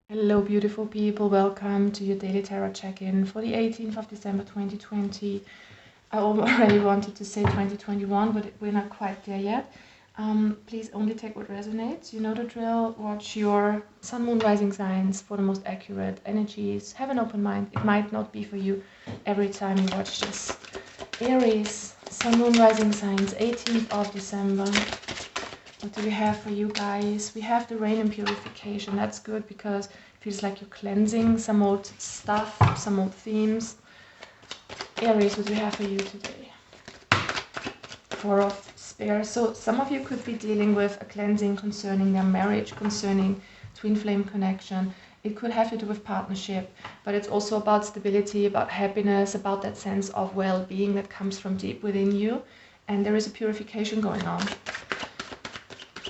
Hello, beautiful people. Welcome to your daily tarot check-in for the 18th of December 2020. I already wanted to say 2021, but we're not quite there yet. Please only take what resonates. You know the drill. Watch your sun, moon, rising signs for the most accurate energies. Have an open mind. It might not be for you every time you watch this. Aries, sun, moon, rising signs, 18th of December. What do we have for you guys? We have the rain and purification. That's good because it feels like you're cleansing some old stuff, some old themes. Aries, what do we have for you today? Four of Spears. So some of you could be dealing with a cleansing concerning their marriage, concerning twin flame connection. It could have to do with partnership, but it's also about stability, about happiness, about that sense of well-being that comes from deep within you. And there is a purification going on.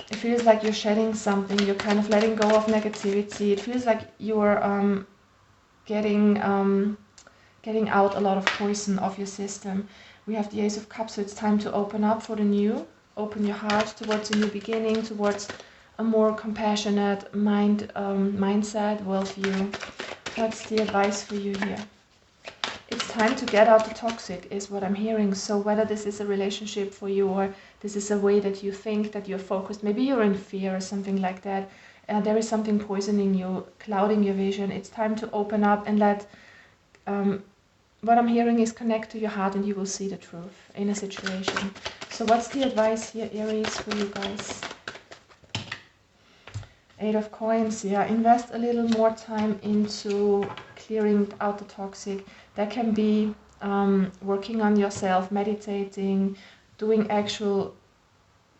It feels like you're shedding something, you're kind of letting go of negativity. It feels like you're getting out a lot of poison off your system. We have the Ace of Cups, so it's time to open up for the new. Open your heart towards a new beginning, towards a more compassionate mindset, worldview. What's the advice for you here? It's time to get out the toxic is what I'm hearing. So whether this is a relationship for you or this is a way that you think that you're focused, maybe you're in fear or something like that, there is something poisoning you, clouding your vision. It's time to open up and let, what I'm hearing is connect to your heart and you will see the truth in a situation. So what's the advice here, Aries, for you guys? Eight of Coins, yeah, invest a little more time into clearing out the toxic. That can be working on yourself, meditating, doing actual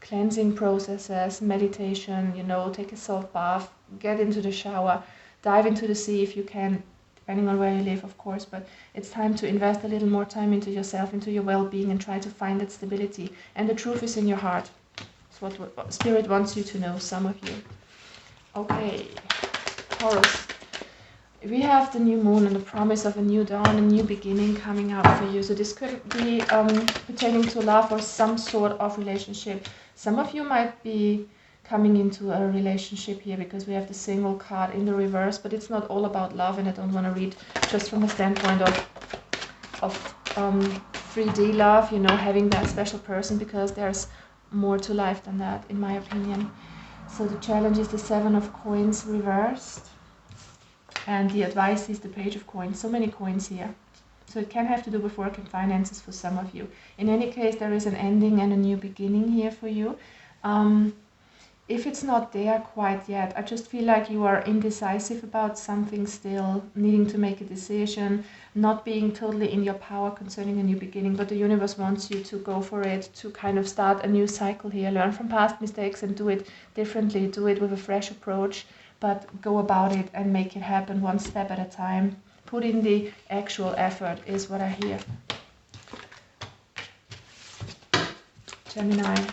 cleansing processes, meditation, you know, take a salt bath, get into the shower, dive into the sea if you can, depending on where you live, of course, but it's time to invest a little more time into yourself, into your well-being, and try to find that stability. And the truth is in your heart. It's what Spirit wants you to know, some of you. Okay, Taurus. We have the new moon and the promise of a new dawn, a new beginning coming out for you. So this could be pertaining to love or some sort of relationship. Some of you might be coming into a relationship here because we have the single card in the reverse, but it's not all about love, and I don't want to read just from the standpoint of 3D love, you know, having that special person, because there's more to life than that, in my opinion. So the challenge is the Seven of Coins reversed. And the advice is the Page of Coins. So many coins here. So it can have to do with work and finances for some of you. In any case, there is an ending and a new beginning here for you. If it's not there quite yet, I just feel like you are indecisive about something still, needing to make a decision, not being totally in your power concerning a new beginning, but the universe wants you to go for it, to kind of start a new cycle here, learn from past mistakes and do it differently, do it with a fresh approach, but go about it and make it happen one step at a time. Put in the actual effort is what I hear. Gemini.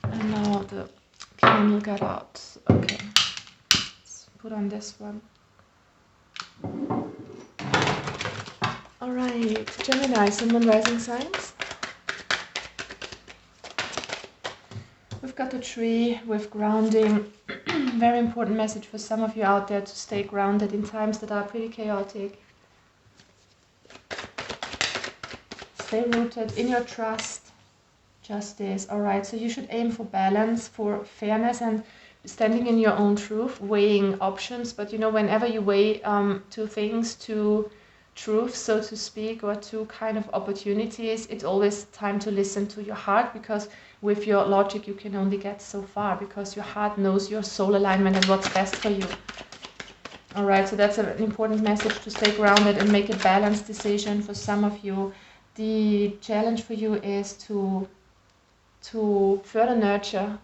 And now the candle got out. Okay, let's put on this one. Alright, Gemini, sun, moon, rising signs. We've got the tree with grounding. Very important message for some of you out there to stay grounded in times that are pretty chaotic. Stay rooted in your trust. Justice. Alright, so you should aim for balance, for fairness, and standing in your own truth, weighing options. But you know, whenever you weigh two things, two truths, so to speak, or two kind of opportunities, it's always time to listen to your heart, because with your logic you can only get so far, because your heart knows your soul alignment and what's best for you. Alright, so that's an important message, to stay grounded and make a balanced decision for some of you. The challenge for you is to further nurture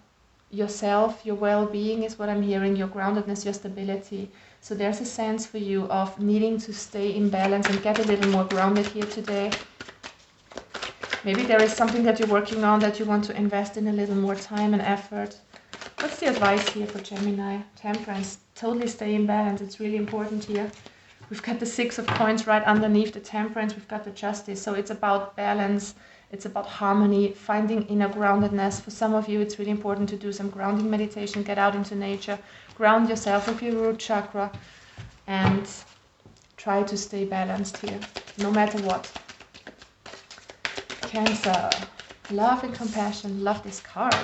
yourself, your well-being is what I'm hearing, your groundedness, your stability. So there's a sense for you of needing to stay in balance and get a little more grounded here today. Maybe there is something that you're working on that you want to invest in a little more time and effort. What's the advice here for Gemini? Temperance. Totally stay in balance. It's really important here. We've got the Six of Coins right underneath the Temperance. We've got the Justice. So it's about balance It's about harmony, finding inner groundedness. For some of you, it's really important to do some grounding meditation, get out into nature, ground yourself with your root chakra, and try to stay balanced here, no matter what. Cancer, love and compassion. Love this card.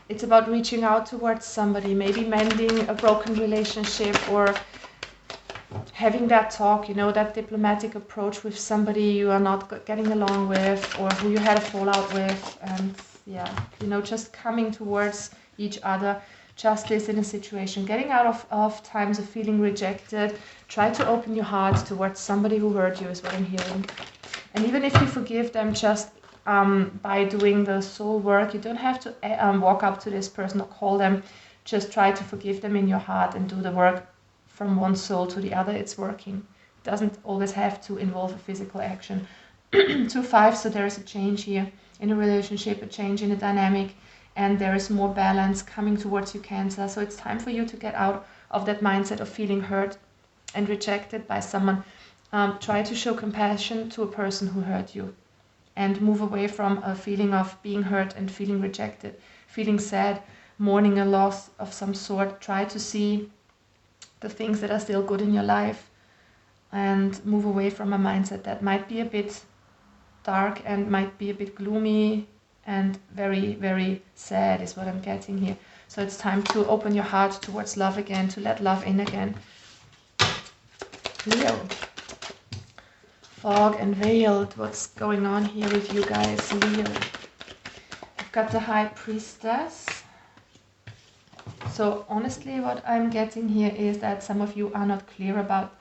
It's about reaching out towards somebody, maybe mending a broken relationship, or having that talk, you know, that diplomatic approach with somebody you are not getting along with, or who you had a fallout with, and yeah, you know, just coming towards each other. Justice in a situation, getting out of times of feeling rejected. Try to open your heart towards somebody who hurt you, is what I'm hearing. And even if you forgive them, just by doing the soul work, you don't have to walk up to this person or call them. Just try to forgive them in your heart and do the work from one soul to the other. It's working. It doesn't always have to involve a physical action. 2-5, so there is a change here in a relationship, a change in the dynamic, and there is more balance coming towards you, Cancer. So it's time for you to get out of that mindset of feeling hurt and rejected by someone. Try to show compassion to a person who hurt you, and move away from a feeling of being hurt and feeling rejected, feeling sad, mourning a loss of some sort. Try to see the things that are still good in your life, and move away from a mindset that might be a bit dark and might be a bit gloomy and very, very sad, is what I'm getting here. So it's time to open your heart towards love again, to let love in again. Leo. Fog and veiled. What's going on here with you guys, Leo? I've got the High Priestess. So honestly, what I'm getting here is that some of you are not clear about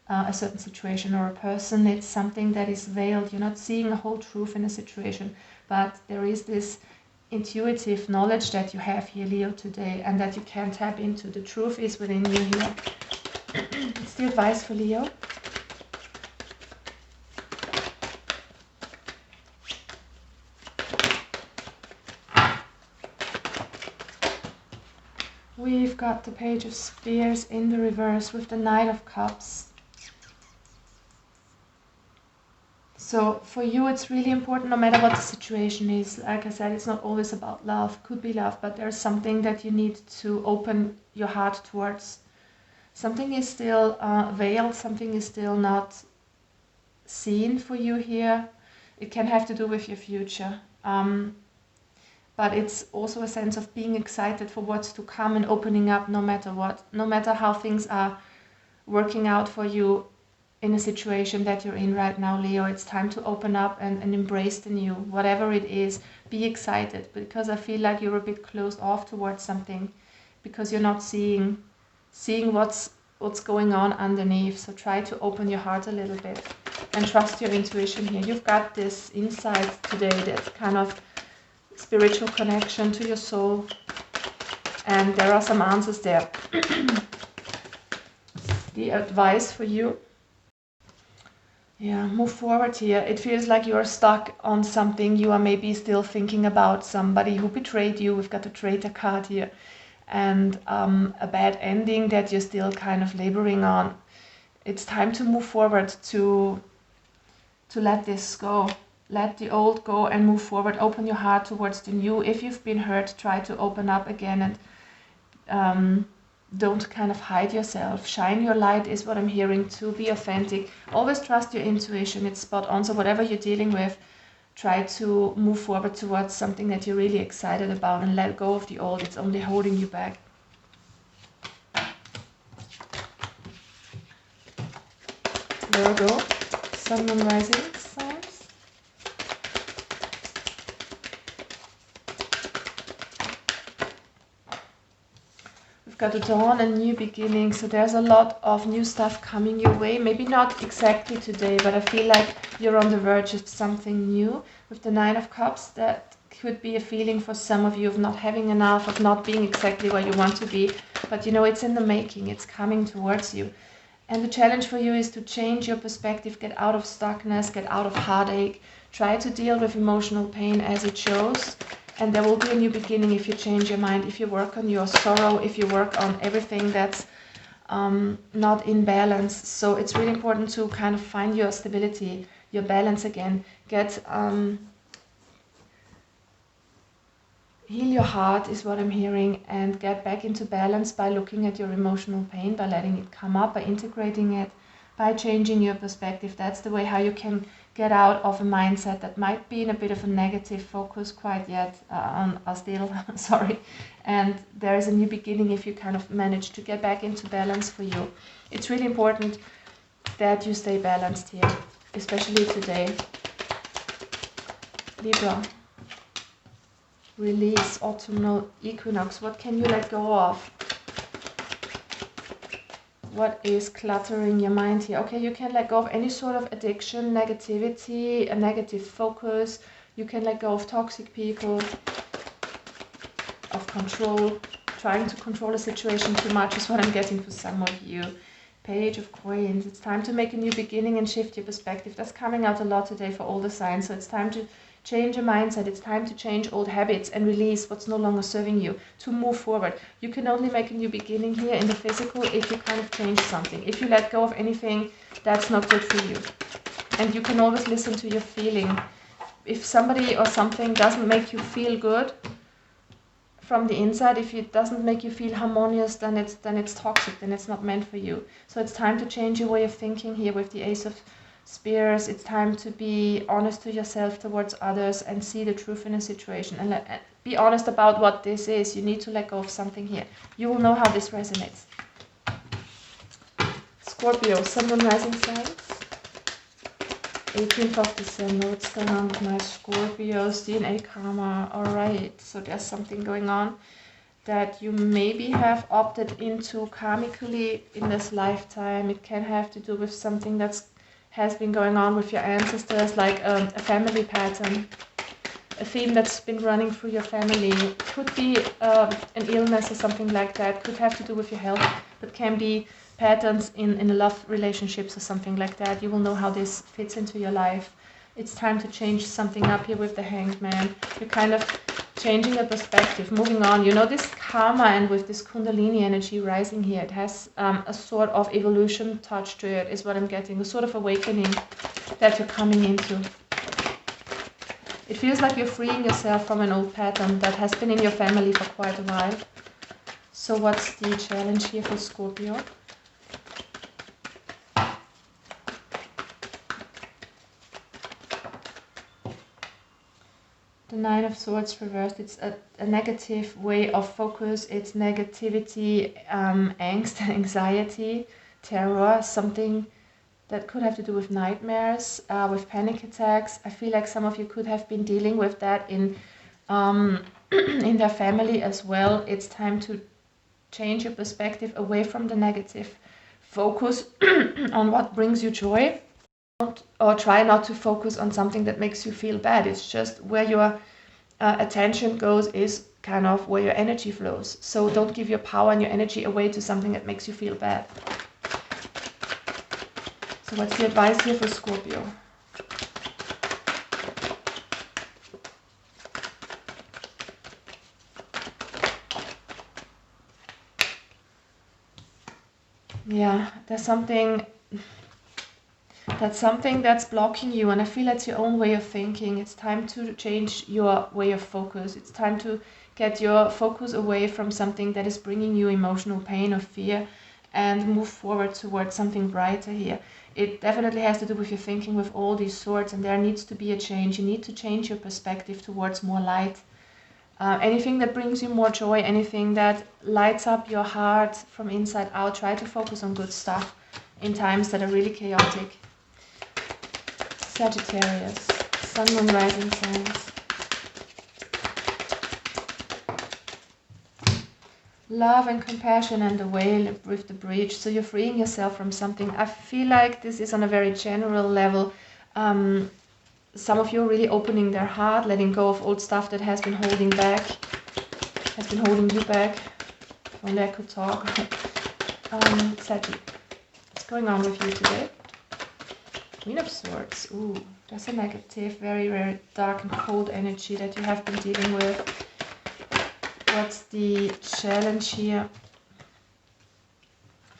a certain situation or a person. It's something that is veiled. You're not seeing a whole truth in a situation, but there is this intuitive knowledge that you have here, Leo, today, and that you can tap into. The truth is within you here. It's the advice for Leo. We've got the Page of Spears in the reverse with the Knight of Cups. So for you, it's really important, no matter what the situation is. Like I said, it's not always about love. Could be love, but there's something that you need to open your heart towards. Something is still veiled. Something is still not seen for you here. It can have to do with your future. But it's also a sense of being excited for what's to come and opening up no matter what. No matter how things are working out for you in a situation that you're in right now, Leo, it's time to open up and embrace the new. Whatever it is, be excited. Because I feel like you're a bit closed off towards something, because you're not seeing what's going on underneath. So try to open your heart a little bit and trust your intuition here. You've got this insight today, that kind of spiritual connection to your soul, and there are some answers there. The advice for you, yeah, move forward here. It feels like you are stuck on something. You are maybe still thinking about somebody who betrayed you. We've got the Traitor card here, and a bad ending that you're still kind of laboring on. It's time to move forward, to let this go. Let the old go and move forward. Open your heart towards the new. If you've been hurt, try to open up again, and don't kind of hide yourself. Shine your light is what I'm hearing too. Be authentic. Always trust your intuition. It's spot on. So whatever you're dealing with, try to move forward towards something that you're really excited about, and let go of the old. It's only holding you back. Virgo, Sun, Moon, Rising signs. We've got a dawn and new beginning, so there's a lot of new stuff coming your way. Maybe not exactly today, but I feel like you're on the verge of something new. With the Nine of Cups, that could be a feeling for some of you of not having enough, of not being exactly where you want to be. But you know, it's in the making, it's coming towards you. And the challenge for you is to change your perspective, get out of stuckness, get out of heartache. Try to deal with emotional pain as it shows. And there will be a new beginning if you change your mind, if you work on your sorrow, if you work on everything that's not in balance. So it's really important to kind of find your stability, your balance again. Get heal your heart is what I'm hearing, and get back into balance by looking at your emotional pain, by letting it come up, by integrating it, by changing your perspective. That's the way how you can get out of a mindset that might be in a bit of a negative focus quite yet, still, sorry. And there is a new beginning if you kind of manage to get back into balance for you. It's really important that you stay balanced here, especially today. Libra. Release, autumnal equinox. What can you let go of? What is cluttering your mind here? Okay, you can let go of any sort of addiction, negativity, a negative focus. You can let go of toxic people, of control. Trying to control a situation too much is what I'm getting for some of you. Page of Coins. It's time to make a new beginning and shift your perspective. That's coming out a lot today for all the signs. So it's time to change your mindset. It's time to change old habits and release what's no longer serving you, to move forward. You can only make a new beginning here in the physical if you kind of change something. If you let go of anything that's not good for you. And you can always listen to your feeling. If somebody or something doesn't make you feel good from the inside, if it doesn't make you feel harmonious, then it's toxic, then it's not meant for you. So it's time to change your way of thinking here with the Ace of Spears. It's time to be honest to yourself towards others and see the truth in a situation, and be honest about what this is. You need to let go of something here. You will know how this resonates. Scorpio, Sun, Moon, Rising signs. 18th of December. What's going on with my Scorpios? DNA karma. Alright, so there's something going on that you maybe have opted into karmically in this lifetime. It can have to do with something that's has been going on with your ancestors, like a family pattern, a theme that's been running through your family. It could be an illness or something like that. Could have to do with your health, but can be patterns in love relationships or something like that. You will know how this fits into your life. It's time to change something up here with the Hanged Man. You're kind of changing your perspective, moving on. You know, this karma, and with this kundalini energy rising here, it has a sort of evolution touch to it, is what I'm getting. A sort of awakening that you're coming into. It feels like you're freeing yourself from an old pattern that has been in your family for quite a while. So what's the challenge here for Scorpio? The Nine of Swords reversed. It's a negative way of focus. It's negativity, angst, anxiety, terror, something that could have to do with nightmares, with panic attacks. I feel like some of you could have been dealing with that in their family as well. It's time to change your perspective away from the negative. Focus on what brings you joy. Or try not to focus on something that makes you feel bad. It's just where your attention goes is kind of where your energy flows. So don't give your power and your energy away to something that makes you feel bad. So what's the advice here for Scorpio? Yeah, there's something that's blocking you, and I feel it's your own way of thinking. It's time to change your way of focus. It's time to get your focus away from something that is bringing you emotional pain or fear and move forward towards something brighter here. It definitely has to do with your thinking with all these swords, and there needs to be a change. You need to change your perspective towards more light. Anything that brings you more joy, anything that lights up your heart from inside out. Try to focus on good stuff in times that are really chaotic. Sagittarius, Sun, Moon, Rising signs. Love and compassion and the Whale with the Breach. So you're freeing yourself from something. I feel like this is on a very general level. Some of you are really opening their heart, letting go of old stuff that has been holding back, has been holding you back. If only I could talk. Sagi, what's going on with you today? Queen of Swords. Ooh, that's a negative, very, very dark and cold energy that you have been dealing with. What's the challenge here?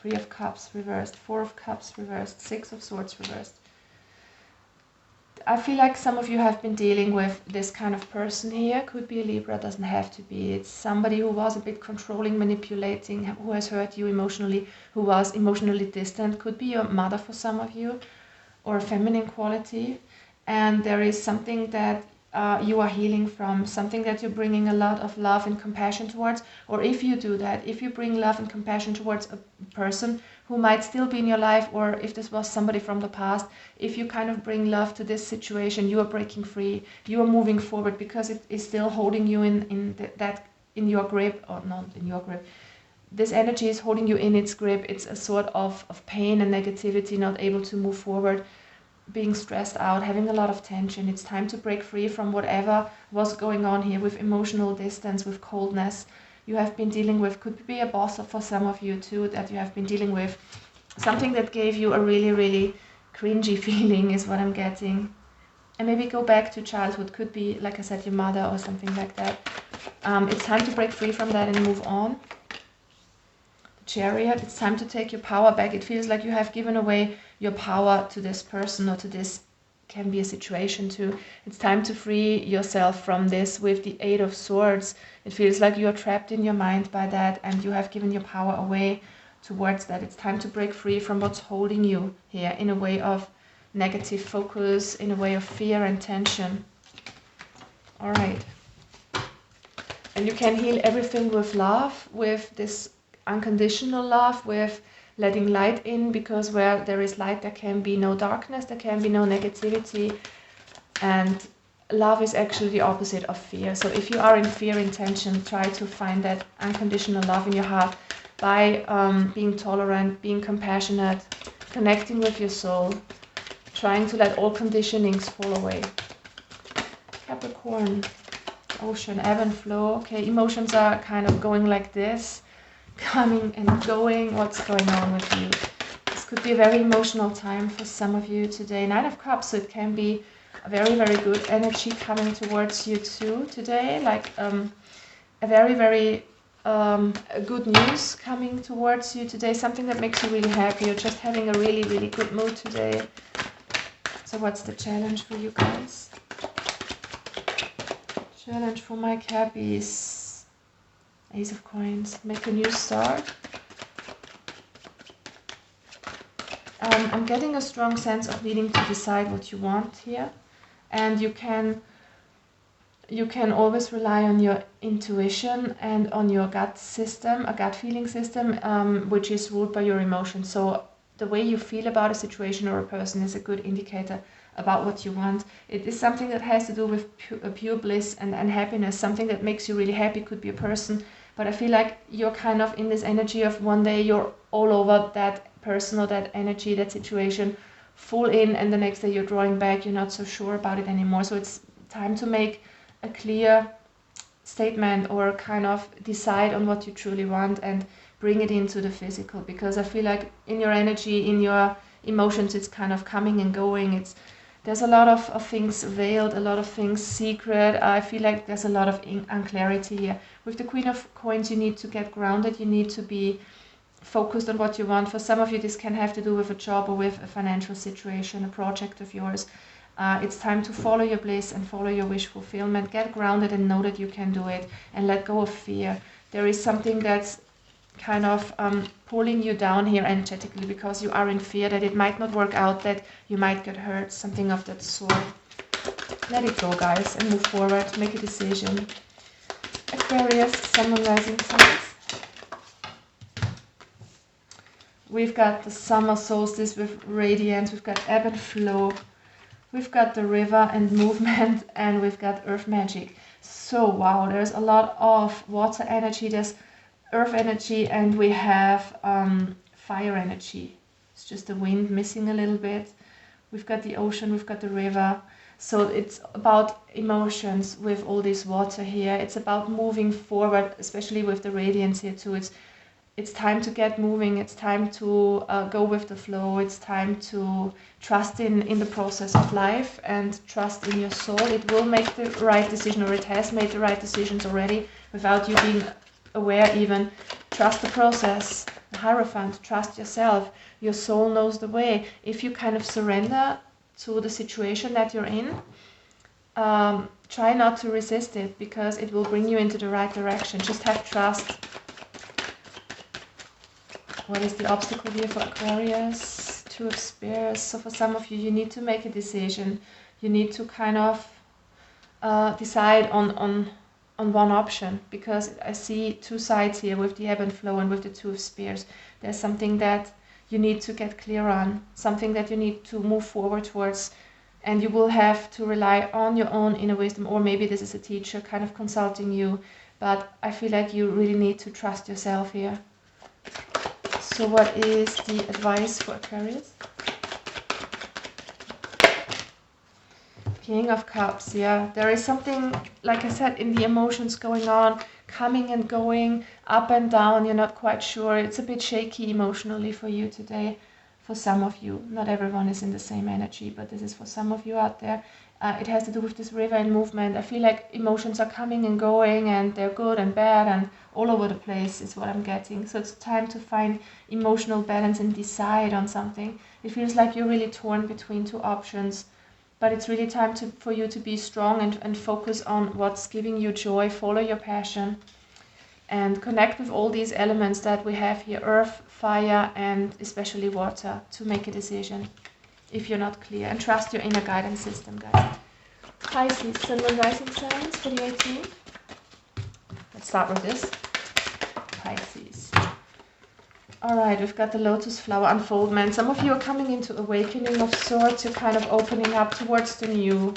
Three of Cups reversed, Four of Cups reversed, Six of Swords reversed. I feel like some of you have been dealing with this kind of person here. Could be a Libra, doesn't have to be. It's somebody who was a bit controlling, manipulating, who has hurt you emotionally, who was emotionally distant. Could be your mother for some of you, or a feminine quality. And there is something that you are healing from, something that you're bringing a lot of love and compassion towards. Or if you do that, if you bring love and compassion towards a person who might still be in your life, or if this was somebody from the past, if you kind of bring love to this situation, you are breaking free, you are moving forward, because it is still holding you in your grip, or not in your grip. This energy is holding you in its grip. It's a sort of pain and negativity, not able to move forward, being stressed out, having a lot of tension. It's time to break free from whatever was going on here with emotional distance, with coldness. You have been dealing with, could be a boss for some of you too, that you have been dealing with. Something that gave you a really, really cringy feeling is what I'm getting. And maybe go back to childhood. Could be, like I said, your mother or something like that. It's time to break free from that and move on. Chariot, it's time to take your power back. It feels like you have given away your power to this person, or to this, can be a situation too. It's time to free yourself from this. With the Eight of Swords, it feels like you are trapped in your mind by that, and you have given your power away towards that. It's time to break free from what's holding you here, in a way of negative focus, in a way of fear and tension. All right. And you can heal everything with love, with this unconditional love, with letting light in, because where there is light there can be no darkness, there can be no negativity. And love is actually the opposite of fear. So if you are in fear, in tension, try to find that unconditional love in your heart by being tolerant, being compassionate, connecting with your soul, trying to let all conditionings fall away. Capricorn, ocean, ebb and flow. Okay, emotions are kind of going like this, coming and going. What's going on with you? This could be a very emotional time for some of you today. Nine of Cups, so it can be a very, very good energy coming towards you too today. Like a very, very good news coming towards you today. Something that makes you really happy. You're just having a really, really good mood today. So what's the challenge for you guys? Challenge for my Cappies. Ace of Coins. Make a new start. I'm getting a strong sense of needing to decide what you want here. And you can always rely on your intuition and on your gut system, a gut feeling system, which is ruled by your emotions. So the way you feel about a situation or a person is a good indicator about what you want. It is something that has to do with pure bliss and happiness, something that makes you really happy. Could be a person, but I feel like you're kind of in this energy of one day you're all over that person or that energy, that situation, full in, and the next day you're drawing back, you're not so sure about it anymore. So it's time to make a clear statement, or kind of decide on what you truly want and bring it into the physical, because I feel like in your energy, in your emotions, it's kind of coming and going. There's a lot of things veiled, a lot of things secret. I feel like there's a lot of unclarity here. With the Queen of Coins, you need to get grounded. You need to be focused on what you want. For some of you, this can have to do with a job or with a financial situation, a project of yours. It's time to follow your bliss and follow your wish fulfillment. Get grounded and know that you can do it, and let go of fear. There is something that's kind of pulling you down here energetically, because you are in fear that it might not work out, that you might get hurt, something of that sort. Let it go, guys, and move forward. Make a decision. Aquarius, Sun, Moon, Rising signs. We've got the summer solstice with radiance. We've got ebb and flow. We've got the river and movement, and we've got earth magic. So wow, there's a lot of water energy, there's earth energy, and we have fire energy. It's just the wind missing a little bit. We've got the ocean, we've got the river. So it's about emotions with all this water here. It's about moving forward, especially with the radiance here too. It's time to get moving. It's time to go with the flow. It's time to trust in the process of life and trust in your soul. It will make the right decision, or it has made the right decisions already without you being aware even. Trust the process. The Hierophant, trust yourself. Your soul knows the way. If you kind of surrender to the situation that you're in, try not to resist it, because it will bring you into the right direction. Just have trust. What is the obstacle here for Aquarius? Two of Spears. So for some of you, you need to make a decision. You need to kind of decide on one option, because I see two sides here with the ebb and flow and with the Two of Spears. There's something that you need to get clear on, something that you need to move forward towards, and you will have to rely on your own inner wisdom, or maybe this is a teacher kind of consulting you, but I feel like you really need to trust yourself here. So what is the advice for Aquarius? King of Cups, yeah. There is something, like I said, in the emotions going on, coming and going, up and down. You're not quite sure. It's a bit shaky emotionally for you today. For some of you, not everyone is in the same energy, but this is for some of you out there. It has to do with this river in movement. I feel like emotions are coming and going, and they're good and bad and all over the place is what I'm getting. So it's time to find emotional balance and decide on something. It feels like you're really torn between two options. But it's really time for you to be strong and focus on what's giving you joy, follow your passion, and connect with all these elements that we have here, earth, fire, and especially water, to make a decision if you're not clear. And trust your inner guidance system, guys. Pisces, Sun, Moon, Rising signs for the 18th. Let's start with this. Pisces. Alright, we've got the lotus flower unfoldment. Some of you are coming into awakening of sorts. You're kind of opening up towards the new.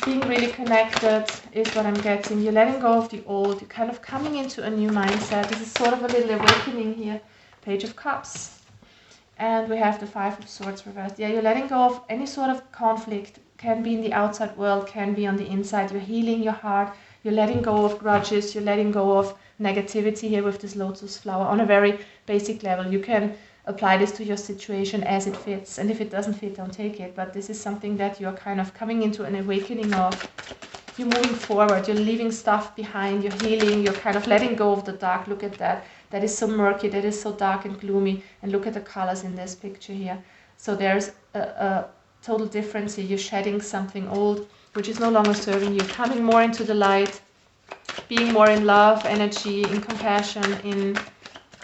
Being really connected is what I'm getting. You're letting go of the old. You're kind of coming into a new mindset. This is sort of a little awakening here. Page of Cups. And we have the Five of Swords reversed. Yeah, you're letting go of any sort of conflict. Can be in the outside world, can be on the inside. You're healing your heart. You're letting go of grudges. You're letting go of negativity here with this lotus flower on a very basic level. You can apply this to your situation as it fits, and if it doesn't fit, don't take it. But this is something that you're kind of coming into an awakening of. You're moving forward, you're leaving stuff behind, you're healing, you're kind of letting go of the dark. Look at that. That is so murky, that is so dark and gloomy. And look at the colors in this picture here. So there's a total difference here. You're shedding something old, which is no longer serving you, coming more into the light, being more in love, energy, in compassion, in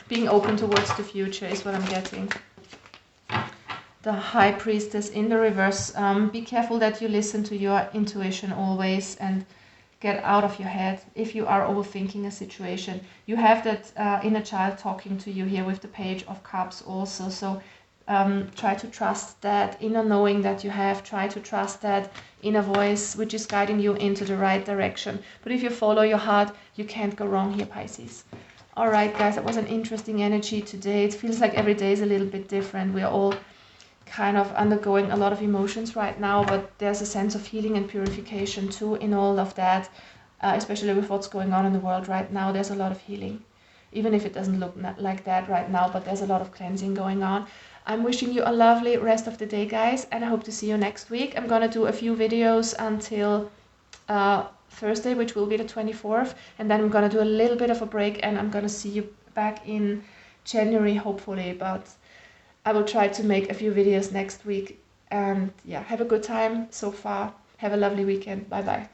being open towards the future is what I'm getting. The High Priestess in the reverse. Be careful that you listen to your intuition always and get out of your head if you are overthinking a situation. You have that inner child talking to you here with the Page of Cups also. So try to trust that inner knowing that you have. Try to trust that inner voice which is guiding you into the right direction. But if you follow your heart, you can't go wrong here, Pisces. Alright guys, that was an interesting energy today. It feels like every day is a little bit different. We are all kind of undergoing a lot of emotions right now, but there's a sense of healing and purification too in all of that, especially with what's going on in the world right now. There's a lot of healing, even if it doesn't look like that right now, but there's a lot of cleansing going on. I'm wishing you a lovely rest of the day, guys, and I hope to see you next week. I'm gonna do a few videos until Thursday, which will be the 24th, and then I'm gonna do a little bit of a break, and I'm gonna see you back in January, hopefully. But I will try to make a few videos next week, and yeah, have a good time so far. Have a lovely weekend. Bye bye.